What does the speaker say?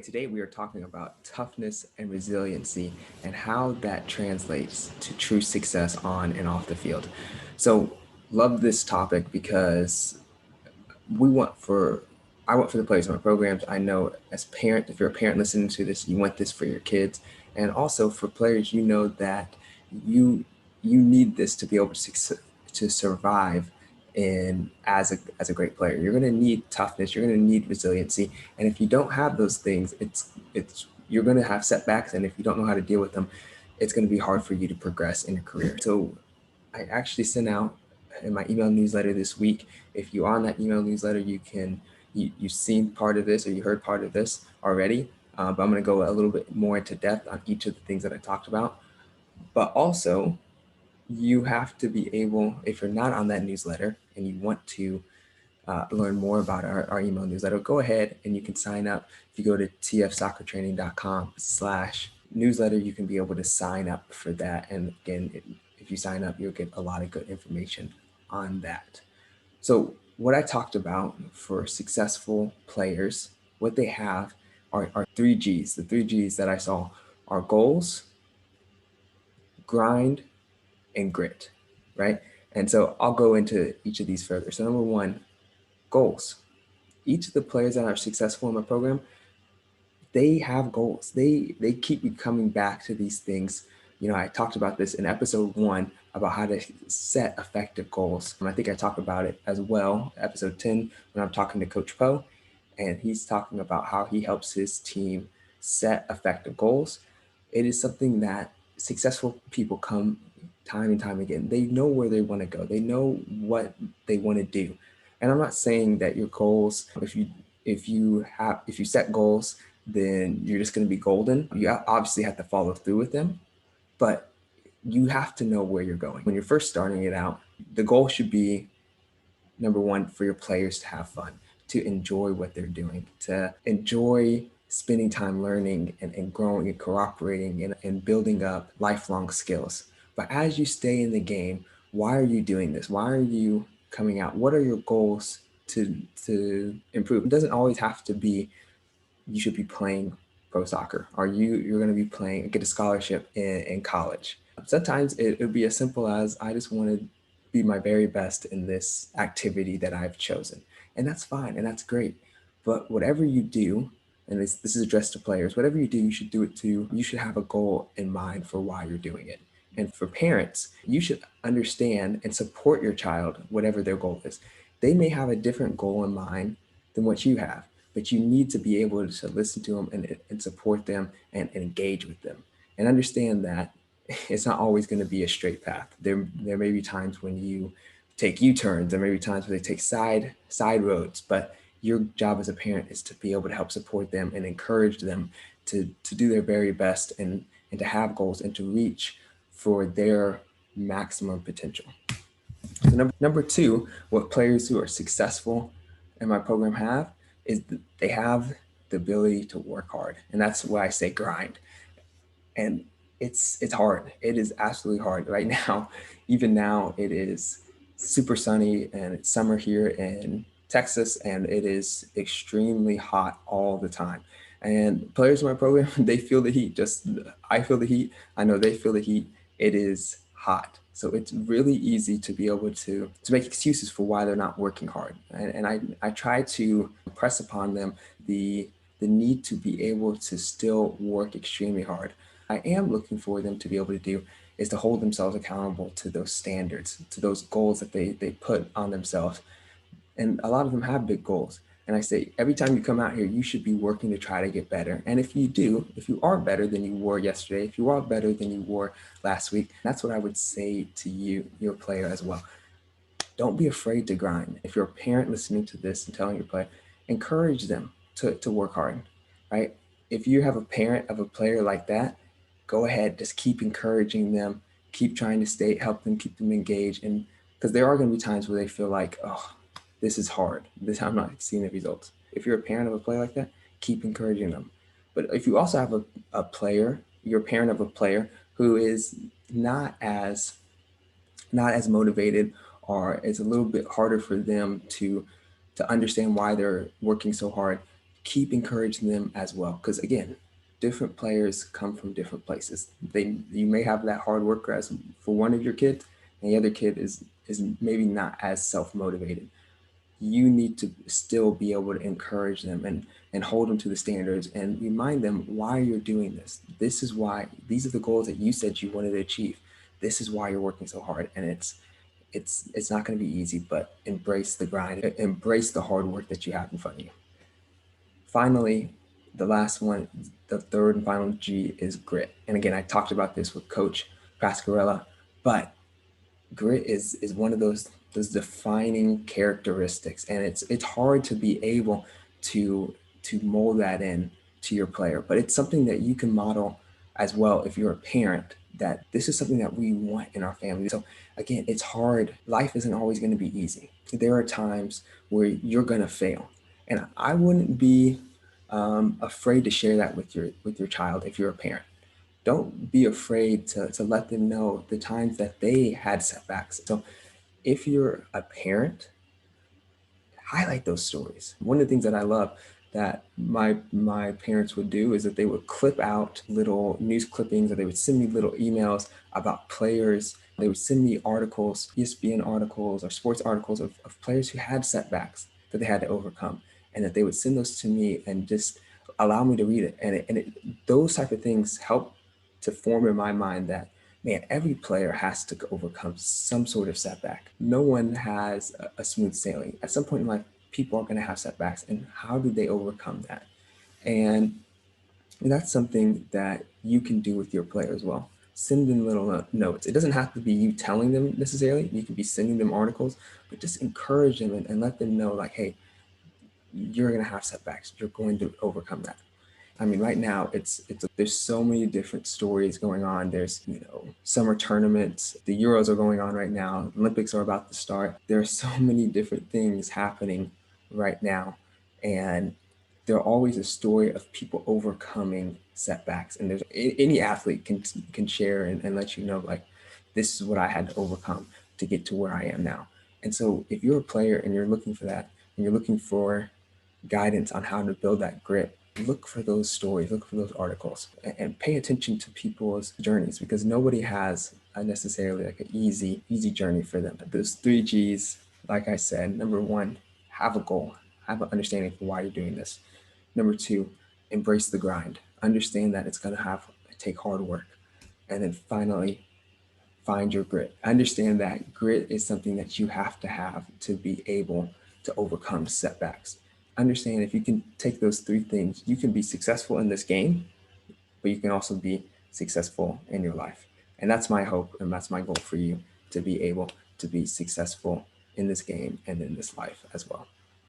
Today, we are talking about toughness and resiliency and how that translates to true success on and off the field. So, love this topic because we want for I want for the players in my programs. I know as a parent, if you're a parent listening to this, you want this for your kids, and also for players, you know that you you need this to be able to survive in as a great player. You're going to need toughness. You're going to need resiliency, and if you don't have those things, it's you're going to have setbacks, and if you don't know how to deal with them, it's going to be hard for you to progress in your career. So I actually sent out in my email newsletter this week. If you're on that email newsletter, you've seen part of this or you heard part of this already. But I'm going to go a little bit more into depth on each of the things that I talked about. But also, you have to be able, if you're not on that newsletter and you want to learn more about our email newsletter, go ahead and you can sign up. If you go to tfsoccertraining.com/newsletter, you can be able to sign up for that. And again, if you sign up, you'll get a lot of good information on that. So, what I talked about for successful players, what they have are three G's. The three G's that I saw are goals, grind, and grit, right? And so I'll go into each of these further. So, number one, goals. Each of the players that are successful in my program, they have goals. They keep you coming back to these things. I talked about this in episode 1 about how to set effective goals. And I think I talk about it as well, episode 10, when I'm talking to Coach Poe, and he's talking about how he helps his team set effective goals. It is something that successful people come time and time again. They know where they want to go. They know what they want to do. And I'm not saying that your goals, if you set goals, then you're just going to be golden. You obviously have to follow through with them, but you have to know where you're going. When you're first starting it out, the goal should be number one, for your players to have fun, to enjoy what they're doing, to enjoy spending time learning and growing and cooperating and building up lifelong skills. But as you stay in the game, why are you doing this? Why are you coming out? What are your goals to improve? It doesn't always have to be you should be playing pro soccer, or you're going to be playing, get a scholarship in college. Sometimes it would be as simple as I just want to be my very best in this activity that I've chosen, and that's fine and that's great. But whatever you do, and this is addressed to players, whatever you do, you should have a goal in mind for why you're doing it. And for parents, you should understand and support your child, whatever their goal is. They may have a different goal in mind than what you have, but you need to be able to listen to them and support them and engage with them and understand that it's not always going to be a straight path. There may be times when you take U-turns. There may be times when they take side roads, but your job as a parent is to be able to help support them and encourage them to do their very best and to have goals and to reach for their maximum potential. So number two, what players who are successful in my program have is they have the ability to work hard, and that's why I say grind. And it's hard. It is absolutely hard right now. Even now, it is super sunny and it's summer here in Texas, and it is extremely hot all the time. And players in my program, they feel the heat. Just I feel the heat. I know they feel the heat. It is hot. So it's really easy to be able to make excuses for why they're not working hard. And I try to impress upon them the need to be able to still work extremely hard. I am looking for them to be able to do is to hold themselves accountable to those standards, to those goals that they put on themselves. And a lot of them have big goals. And I say, every time you come out here, you should be working to try to get better. And if you do, if you are better than you were yesterday, if you are better than you were last week, that's what I would say to you, your player as well. Don't be afraid to grind. If you're a parent listening to this and telling your player, encourage them to work hard, right? If you have a parent of a player like that, go ahead, just keep encouraging them, keep trying to help them, keep them engaged. And because there are going to be times where they feel like, oh, this is hard. I'm not seeing the results. If you're a parent of a player like that, keep encouraging them. But if you also have a player, you're a parent of a player who is not as not as motivated, or it's a little bit harder for them to understand why they're working so hard, keep encouraging them as well. Because again, different players come from different places. You may have that hard worker as for one of your kids, and the other kid is maybe not as self-motivated. You need to still be able to encourage them and hold them to the standards and remind them why you're doing this. This is why, these are the goals that you said you wanted to achieve. This is why you're working so hard. And it's not going to be easy, but embrace the grind, embrace the hard work that you have in front of you. Finally, the last one, the third and final G, is grit. And again, I talked about this with Coach Pascarella, but grit is one of those defining characteristics, and it's hard to be able to mold that in to your player, but it's something that you can model as well if you're a parent, that this is something that we want in our family. So again, it's hard. Life isn't always going to be easy. There are times where you're going to fail, and I wouldn't be afraid to share that with your child if you're a parent. Don't be afraid to let them know the times that they had setbacks. So if you're a parent, highlight those stories. One of the things that I love that my parents would do is that they would clip out little news clippings, or they would send me little emails about players. They would send me articles, ESPN articles or sports articles of players who had setbacks that they had to overcome, and that they would send those to me and just allow me to read it. Those type of things help to form in my mind that, man, every player has to overcome some sort of setback. No one has a smooth sailing. At some point in life, people are going to have setbacks, and how do they overcome that? And that's something that you can do with your player as well. Send them little notes. It doesn't have to be you telling them necessarily. You can be sending them articles, but just encourage them and let them know, like, hey, you're going to have setbacks. You're going to overcome that. I mean, right now there's so many different stories going on. There's, summer tournaments, the Euros are going on right now, Olympics are about to start. There are so many different things happening right now, and there's always a story of people overcoming setbacks. And there's any athlete can share and let you know, like, this is what I had to overcome to get to where I am now. And so if you're a player and you're looking for that, and you're looking for guidance on how to build that grit, look for those stories, look for those articles, and pay attention to people's journeys, because nobody has necessarily like an easy journey for them. Those 3 Gs, like I said, number one, have a goal, have an understanding for why you're doing this. Number two, embrace the grind, understand that it's going to take hard work. And then finally, find your grit. Understand that grit is something that you have to be able to overcome setbacks. Understand, if you can take those 3 things, you can be successful in this game, but you can also be successful in your life. And that's my hope, and that's my goal for you, to be able to be successful in this game and in this life as well.